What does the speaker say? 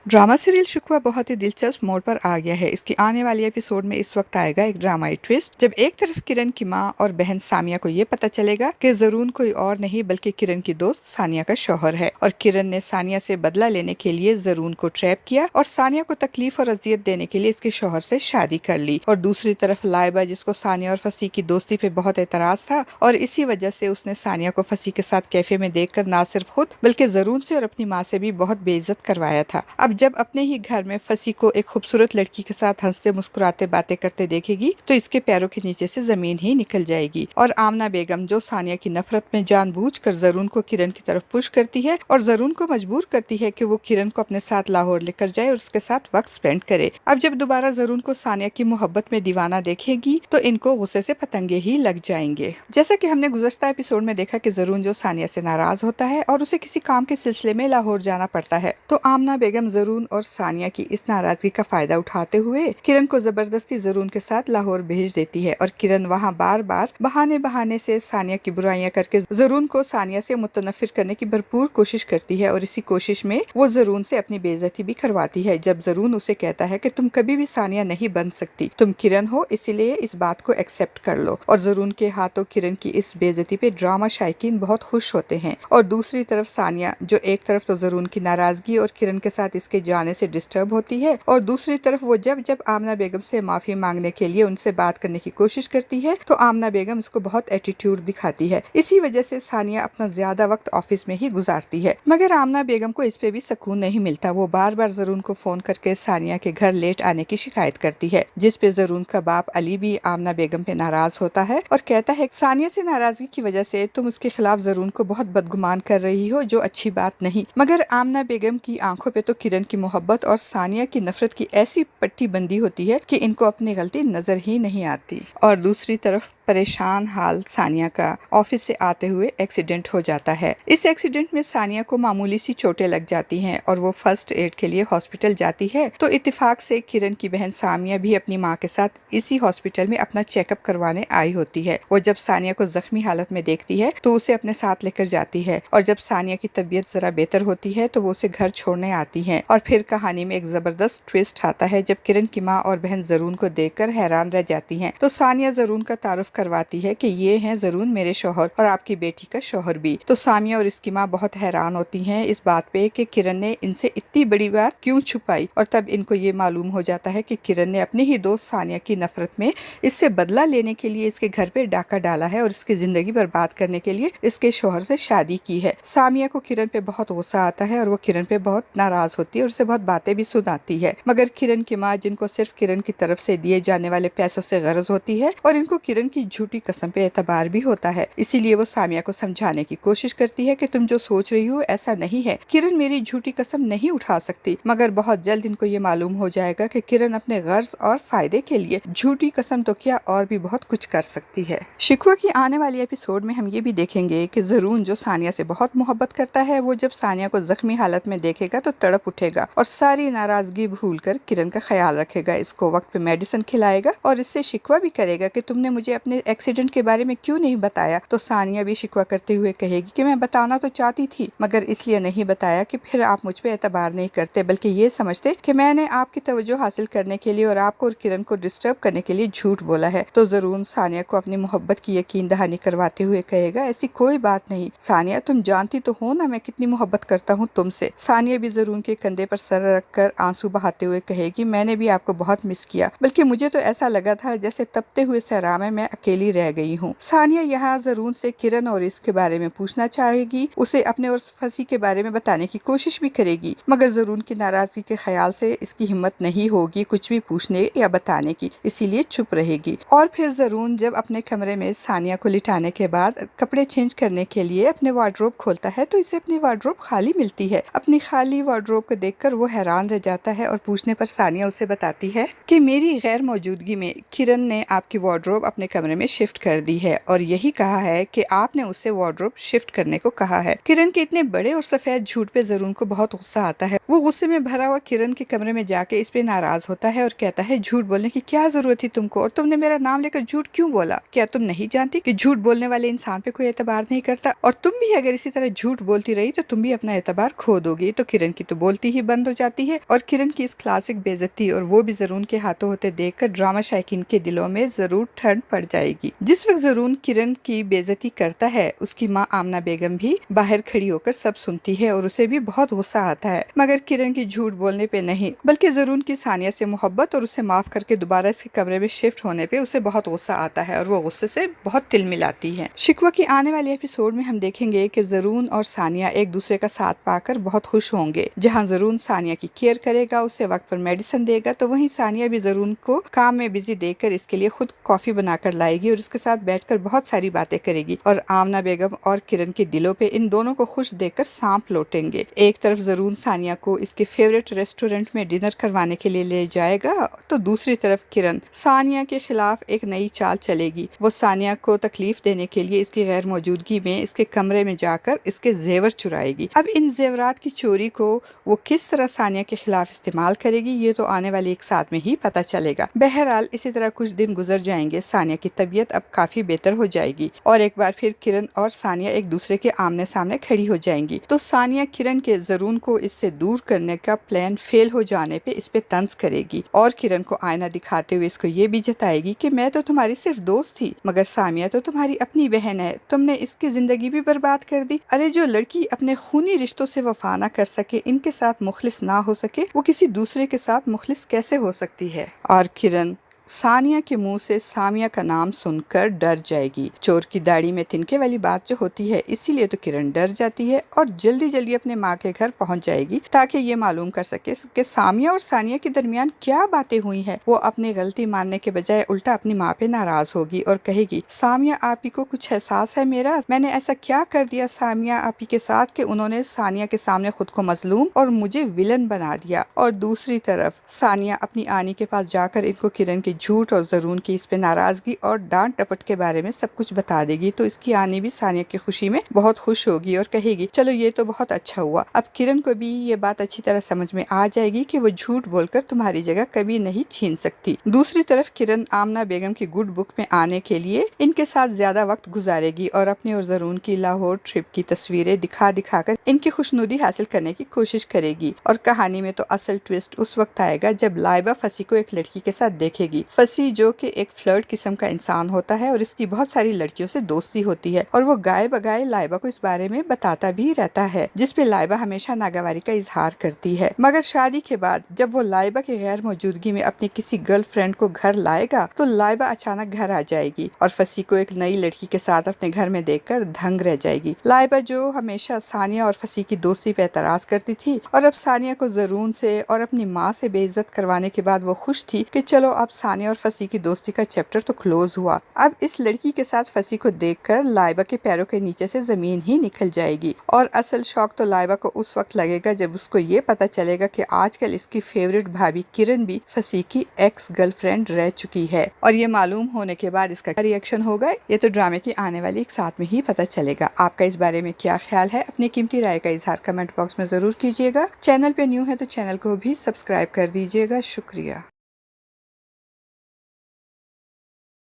Drama serial शिकवा बहुत ही दिलचस्प मोड़ पर आ गया है। इसकी आने वाली एपिसोड में इस वक्त आएगा एक ड्रामाई ट्विस्ट, जब एक तरफ किरण की माँ और बहन सामिया को ये पता चलेगा कि जरून कोई और नहीं बल्कि किरण की दोस्त सानिया का शौहर है और किरण ने सानिया से बदला लेने के लिए जरून को ट्रैप किया और सानिया को तकलीफ और अजियत देने के लिए इसके शौहर से शादी कर ली। और दूसरी तरफ लाइबा, जिसको सानिया और फसी की दोस्ती पे बहुत एतराज था और इसी वजह से उसने सानिया को फसी के साथ कैफे में देखकर ना सिर्फ खुद बल्कि जरून से और अपनी माँ से भी बहुत बेइज्जत करवाया था। अब जब अपने ही घर में फसी को एक खूबसूरत लड़की के साथ हंसते मुस्कुराते बातें करते देखेगी तो इसके पैरों के नीचे से जमीन ही निकल जाएगी। और आमना बेगम, जो सानिया की नफरत में जानबूझकर जरून को किरण की तरफ पुश करती है और जरून को मजबूर करती है कि वो किरण को अपने साथ लाहौर लेकर जाए और उसके साथ वक्त स्पेंड करे। अब जब दोबारा जरून को सानिया की मोहब्बत में दीवाना देखेगी तो इनको गुस्से से पतंगे ही लग जाएंगे। जैसा कि हमने गुज़श्ता एपिसोड में देखा कि जरून जो सानिया से नाराज होता है और उसे किसी काम के सिलसिले में लाहौर जाना पड़ता है, तो आमना बेगम जरून और सानिया की इस नाराजगी का फायदा उठाते हुए किरण को जबरदस्ती जरून के साथ लाहौर भेज देती है और किरण वहां बार बार बहाने से सानिया की बुराइयां करके जरून को सानिया से मुतनफिर करने की भरपूर कोशिश करती है और इसी कोशिश में वो जरून से अपनी बेइज्जती भी करवाती है। जब जरून उसे कहता है कि तुम कभी भी सानिया नहीं बन सकती, तुम किरण हो, इसीलिए इस बात को एक्सेप्ट कर लो। और जरून के हाथों किरण की इस बेइज्जती पे ड्रामा शायकीन बहुत खुश होते हैं। और दूसरी तरफ सानिया, जो एक तरफ तो जरून की नाराजगी और किरण के साथ इसके जाने से डिस्टर्ब होती है और दूसरी तरफ वो जब आमना बेगम से माफी मांगने के लिए उनसे बात करने की कोशिश करती है तो आमना बेगम उसको बहुत एटीट्यूड दिखाती है। इसी वजह से सानिया अपना ज्यादा वक्त ऑफिस में ही गुजारती है। मगर आमना बेगम को इस पे भी सुकून नहीं मिलता। वो बार बार जरून को फोन करके सानिया के घर लेट आने की शिकायत करती है, जिस पे जरून का बाप अली भी आमना बेगम पे नाराज होता है और कहता है सानिया से नाराजगी की वजह से तुम उसके खिलाफ जरून को बहुत बदगुमान कर रही हो, जो अच्छी बात नहीं। मगर आमना बेगम की आंखों पे तो किरण की मोहब्बत और सानिया की नफरत की ऐसी पट्टी बंदी होती है कि इनको अपनी गलती नजर ही नहीं आती। और दूसरी तरफ परेशान हाल सानिया का ऑफिस से आते हुए एक्सीडेंट हो जाता है। इस एक्सीडेंट में सानिया को मामूली सी चोटें लग जाती हैं और वो फर्स्ट एड के लिए हॉस्पिटल जाती है। तो इत्तेफाक से किरण की बहन सामिया भी अपनी माँ के साथ इसी हॉस्पिटल में अपना चेकअप करवाने आई होती है। वो जब सानिया को जख्मी हालत में देखती है तो उसे अपने साथ लेकर जाती है और जब सानिया की तबीयत जरा बेहतर होती है तो वो उसे घर छोड़ने आती है। और फिर कहानी में एक जबरदस्त ट्विस्ट आता है जब किरण की माँ और बहन जरून को देखकर हैरान रह जाती हैं। तो सानिया जरून का तारुफ करवाती है कि ये हैं जरून मेरे शौहर और आपकी बेटी का शौहर भी। तो सामिया और इसकी माँ बहुत हैरान होती हैं इस बात पे कि किरण ने इनसे इतनी बड़ी बात क्यों छुपाई। और तब इनको ये मालूम हो जाता है कि किरण ने अपनी ही दोस्त सानिया की नफरत में इससे बदला लेने के लिए इसके घर पे डाका डाला है और इसकी जिंदगी बर्बाद करने के लिए इसके शौहर से शादी की है। सामिया को किरण पे बहुत गुस्सा आता है और वो किरण पे बहुत नाराज होती है और उसे बहुत बातें भी सुनाती है। मगर किरण की माँ, जिनको सिर्फ किरण की तरफ से दिए जाने वाले पैसों से गरज होती है और इनको किरण की झूठी कसम पे एतबार भी होता है, इसीलिए वो सामिया को समझाने की कोशिश करती है कि तुम जो सोच रही हो ऐसा नहीं है, किरण मेरी झूठी कसम नहीं उठा सकती। मगर बहुत जल्द इनको ये मालूम हो जाएगा कि किरण अपने गर्ज और फायदे के लिए झूठी कसम तो क्या और भी बहुत कुछ कर सकती है। शिकवा की आने वाली एपिसोड में हम ये भी देखेंगे कि जरून, जो सानिया से बहुत मोहब्बत करता है, वो जब सानिया को जख्मी हालत में देखेगा तो तड़प उठेगा और सारी नाराजगी भूलकर किरण का ख्याल रखेगा, इसको वक्त पे मेडिसिन खिलाएगा और इससे शिकवा भी करेगा कि तुमने मुझे अपने एक्सीडेंट के बारे में क्यों नहीं बताया। तो सानिया भी शिकवा करते हुए कहेगी कि मैं बताना तो चाहती थी मगर इसलिए नहीं बताया कि फिर आप मुझ पे एतबार नहीं करते, बल्कि ये समझते कि मैंने आपकी तवज्जो हासिल करने के लिए और आपको और किरण को डिस्टर्ब करने के लिए झूठ बोला है। तो जरून सानिया को अपनी मोहब्बत की यकीन दहानी करवाते हुए कहेगा ऐसी कोई बात नहीं सानिया, तुम जानती तो हो ना मैं कितनी मोहब्बत करता हूँ तुमसे। सानिया भी जरून के कंधे पर सर रखकर आंसू बहाते हुए कहेगी मैंने भी आपको बहुत मिस किया, बल्कि मुझे तो ऐसा लगा था जैसे तपते हुए सहरा में मैं अकेली रह गई हूँ। सानिया यहाँ जरून से किरण और इसके बारे में पूछना चाहेगी, उसे अपने और फंसी के बारे में बताने की कोशिश भी करेगी, मगर जरून की नाराजगी के ख्याल से इसकी हिम्मत नहीं होगी कुछ भी पूछने या बताने की, इसीलिए चुप रहेगी। और फिर जरून जब अपने कमरे में सानिया को लिटाने के बाद कपड़े चेंज करने के लिए अपने वार्डरोब खोलता है तो इसे अपनी वार्डरोब खाली मिलती है। अपनी खाली वार्डरोब को देखकर वो हैरान रह जाता है और पूछने पर सानिया उसे बताती है कि मेरी गैर मौजूदगी में किरण ने आपकी वार्डरोब अपने कमरे कमरे में शिफ्ट कर दी है और यही कहा है कि आपने उसे वार्डरोब शिफ्ट करने को कहा है। किरण के इतने बड़े और सफेद झूठ पे जरून को बहुत गुस्सा आता है। वो गुस्से में भरा हुआ किरण के कमरे में जाके इस पे नाराज होता है और कहता है, झूठ बोलने की क्या जरूरत थी तुमको, और तुमने मेरा नाम लेकर झूठ क्यों बोला? क्या तुम नहीं जानती कि झूठ बोलने वाले इंसान पे कोई एतबार नहीं करता, और तुम भी अगर इसी तरह झूठ बोलती रही तो तुम भी अपना एतबार खो दोगी। तो किरण की तो बोलती ही बंद हो जाती है और किरण की इस क्लासिक बेइज्जती और वो भी जरून के हाथों होते देखकर ड्रामा शायकीन के दिलों में जरूर ठंड पड़ जाएगी। जिस वक्त जरून किरण की बेइज्जती करता है, उसकी माँ आमना बेगम भी बाहर खड़ी होकर सब सुनती है और उसे भी बहुत गुस्सा आता है, मगर किरण की झूठ बोलने पे नहीं बल्कि जरून की सानिया से मोहब्बत और उसे माफ करके दोबारा इसके कमरे में शिफ्ट होने पे उसे बहुत गुस्सा आता है और वो गुस्से से बहुत तिल मिलाती है। शिकवा की आने वाले एपिसोड में हम देखेंगे कि जरून और सानिया एक दूसरे का साथ पाकर बहुत खुश होंगे। जहाँ जरून सानिया की केयर करेगा, उसे वक्त पर मेडिसिन देगा, तो वहीं सानिया भी जरून को काम में बिजी देखकर इसके लिए खुद कॉफी बनाकर लाएगी और इसके साथ बैठकर बहुत सारी बातें करेगी और आमना बेगम और किरण के दिलों पे इन दोनों को खुश देखकर सांप लौटेंगे। एक तरफ जरून सानिया को इसके फेवरेट रेस्टोरेंट में डिनर करवाने के लिए ले जाएगा, तो दूसरी तरफ किरण सानिया के खिलाफ एक नई चाल चलेगी। वो सानिया को तकलीफ देने के लिए इसकी गैर मौजूदगी में इसके कमरे में जाकर इसके जेवर चुराएगी। अब इन जेवरात की चोरी को वो किस तरह सानिया के खिलाफ इस्तेमाल करेगी, ये तो आने वाले एक साथ में ही पता चलेगा। बहरहाल इसी तरह कुछ दिन गुजर जाएंगे। सानिया की तबीयत अब काफी बेहतर हो जाएगी और एक बार फिर किरण और सानिया एक दूसरे के आमने सामने खड़ी हो जाएंगी। तो सानिया किरण के जरून को इससे दूर करने का प्लान फेल हो जाने पे इस पे तंज करेगी और किरण को आईना दिखाते हुए इसको ये भी जताएगी कि मैं तो तुम्हारी सिर्फ दोस्त थी, मगर सामिया तो तुम्हारी अपनी बहन है, तुमने इसकी जिंदगी भी बर्बाद कर दी। अरे जो लड़की अपने खूनी रिश्तों से वफा ना कर सके, इनके साथ मुखलिस ना हो सके, वो किसी दूसरे के साथ मुखलिस कैसे हो सकती है? और किरण सानिया के मुंह से सामिया का नाम सुनकर डर जाएगी। चोर की दाढ़ी में तिनके वाली बात जो होती है, इसीलिए तो किरण डर जाती है और जल्दी जल्दी अपने माँ के घर पहुंच जाएगी ताकि ये मालूम कर सके कि सामिया और सानिया के दरमियान क्या बातें हुई हैं। वो अपनी गलती मानने के बजाय उल्टा अपनी माँ पे नाराज होगी और कहेगी, सामिया आपी को कुछ एहसास है मेरा? मैंने ऐसा क्या कर दिया सामिया आपी के साथ कि उन्होंने सानिया के सामने खुद को मजलूम और मुझे विलन बना दिया? और दूसरी तरफ सानिया अपनी आनी के पास जाकर इनको किरण के झूठ और जरून की इस पे नाराजगी और डांट टपट के बारे में सब कुछ बता देगी। तो इसकी आनी भी सानिया की खुशी में बहुत खुश होगी और कहेगी, चलो ये तो बहुत अच्छा हुआ। अब किरण को भी ये बात अच्छी तरह समझ में आ जाएगी कि वो झूठ बोलकर तुम्हारी जगह कभी नहीं छीन सकती। दूसरी तरफ किरण आमना बेगम की गुड बुक में आने के लिए इनके साथ ज्यादा वक्त गुजारेगी और अपनी और जरून की लाहौर ट्रिप की तस्वीरें दिखा दिखाकर इनकी खुशनुदी हासिल करने की कोशिश करेगी। और कहानी में तो असल ट्विस्ट उस वक्त आएगा जब लाइबा फसी को एक लड़की के साथ देखेगी। फसी जो कि एक फ्लर्ट किस्म का इंसान होता है और इसकी बहुत सारी लड़कियों से दोस्ती होती है और वो गाय बगाए लाइबा को इस बारे में बताता भी रहता है, जिसपे लाइबा हमेशा नागवारी का इजहार करती है। मगर शादी के बाद जब वो लाइबा की गैर मौजूदगी में अपनी किसी गर्लफ्रेंड को घर लाएगा तो लाइबा अचानक घर आ जाएगी और फसी को एक नई लड़की के साथ अपने घर में देखकर दंग रह जाएगी। लाइबा जो हमेशा सानिया और फसी की दोस्ती पे एतराज करती थी और अब सानिया को जरून से और अपनी माँ से बेइज्जत करवाने के बाद वो खुश थी कि चलो अब सानिया और फसी की दोस्ती का चैप्टर तो क्लोज हुआ। अब इस लड़की के साथ फसी को देखकर लाइबा के पैरों के नीचे से जमीन ही निकल जाएगी और असल शौक तो लाइबा को उस वक्त लगेगा जब उसको ये पता चलेगा कि आजकल इसकी फेवरेट भाभी किरण भी फसी की एक्स गर्लफ्रेंड रह चुकी है। और ये मालूम होने के बाद इसका क्या रिएक्शन होगा, ये तो ड्रामे की आने वाली एक साथ में ही पता चलेगा। आपका इस बारे में क्या ख्याल है? अपनी कीमती राय का इजहार कमेंट बॉक्स में जरूर कीजिएगा। चैनल पे न्यू है तो चैनल को भी सब्सक्राइब कर दीजिएगा। शुक्रिया।